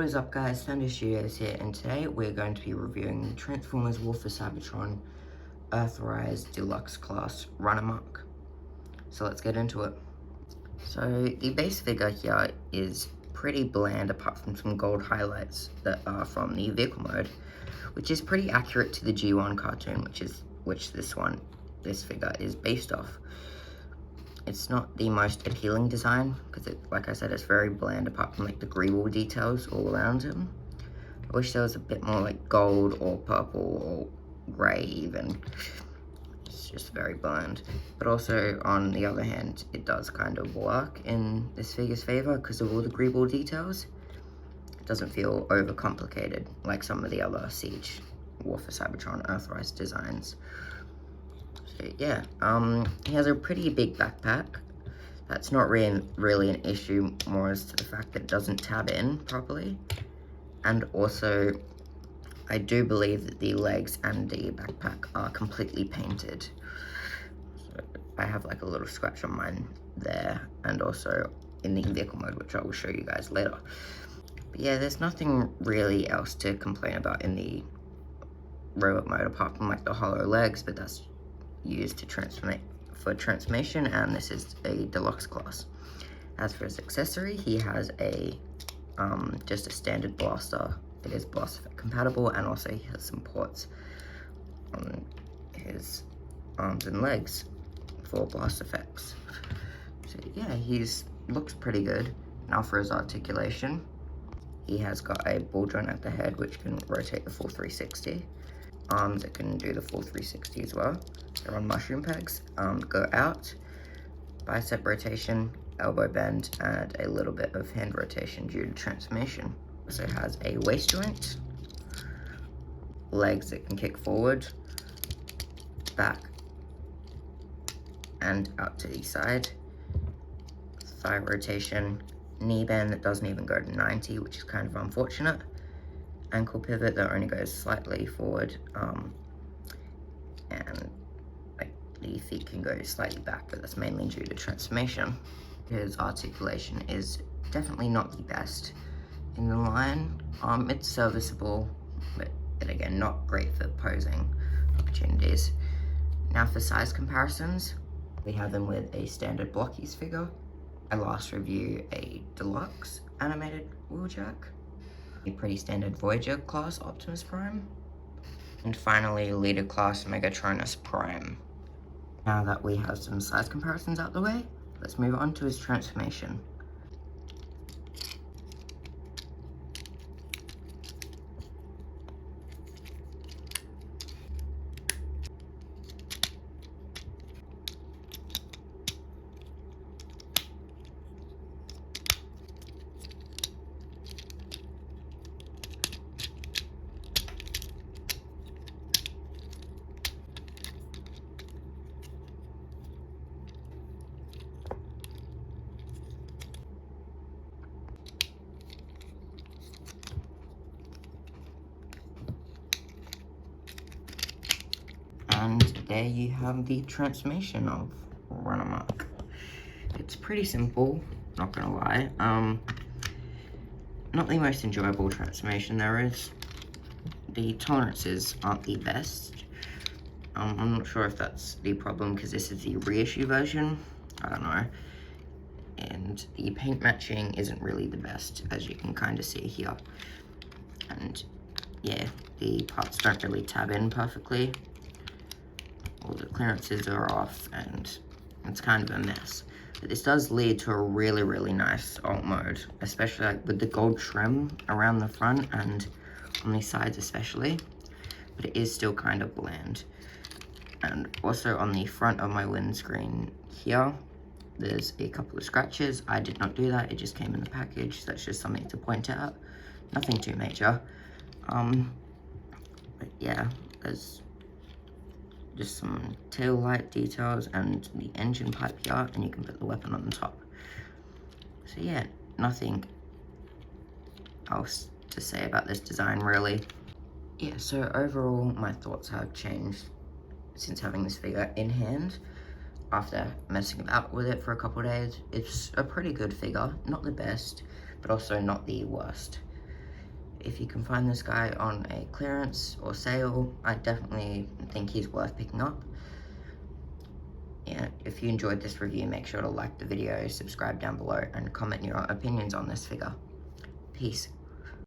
What is up guys, Thunder Studios here, and today we're going to be reviewing Transformers War for Cybertron Earthrise Deluxe Class Runamuck. So let's get into it. So the base figure here is pretty bland apart from some gold highlights that are from the vehicle mode, which is pretty accurate to the G1 cartoon, which this figure is based off. It's not the most appealing design because, like I said, it's very bland apart from like the greeble details all around him. I wish there was a bit more like gold or purple or grey even. It's just very bland. But also, on the other hand, it does kind of work in this figure's favour because of all the greeble details. It doesn't feel overcomplicated like some of the other Siege, War for Cybertron, Earthrise designs. Yeah, he has a pretty big backpack. That's not really an issue, more as to the fact that it doesn't tab in properly. And also, I do believe that the legs and the backpack are completely painted. So I have like a little scratch on mine there, and also in the vehicle mode, which I will show you guys later. But yeah, there's nothing really else to complain about in the robot mode apart from like the hollow legs, but that's used to transformation, and this is a deluxe class. As for his accessory, he has a just a standard blaster. It is blaster compatible, and also he has some ports on his arms and legs for blast effects. So yeah, looks pretty good. Now for his articulation, he has got a ball joint at the head which can rotate the full 360. Arms that can do the full 360 as well. They're on mushroom pegs. Go out, bicep rotation, elbow bend, and a little bit of hand rotation due to transformation. Also has a waist joint, legs that can kick forward, back, and out to the side, thigh rotation, knee bend that doesn't even go to 90, which is kind of unfortunate. Ankle pivot that only goes slightly forward, and like the feet can go slightly back, but that's mainly due to transformation. His articulation is definitely not the best in the line. It's serviceable, but again, not great for posing opportunities. Now for size comparisons, we have them with a standard Blockies figure. I last reviewed a deluxe animated Wheeljack, a pretty standard Voyager class Optimus Prime, and finally Leader class Megatronus Prime. Now that we have some size comparisons out the way, let's move on to his transformation. And there you have the transformation of Runamuck. It's pretty simple, not gonna lie. Not the most enjoyable transformation there is. The tolerances aren't the best. I'm not sure if that's the problem because this is the reissue version. I don't know. And the paint matching isn't really the best, as you can kind of see here. And yeah, the parts don't really tab in perfectly. All the clearances are off, and it's kind of a mess. But this does lead to a really nice alt mode, especially like with the gold trim around the front and on the sides especially. But it is still kind of bland. And also on the front of my windscreen here, there's a couple of scratches. I did not do that, it just came in the package, so that's just something to point out. Nothing too major. But yeah, there's just some tail light details and the engine pipe here, and you can put the weapon on the top. So yeah, nothing else to say about this design really. Yeah, so overall my thoughts have changed since having this figure in hand. After messing about with it for a couple of days, it's a pretty good figure. Not the best, but also not the worst. If you can find this guy on a clearance or sale, I definitely think he's worth picking up. Yeah, if you enjoyed this review, make sure to like the video, subscribe down below, and comment your opinions on this figure. Peace.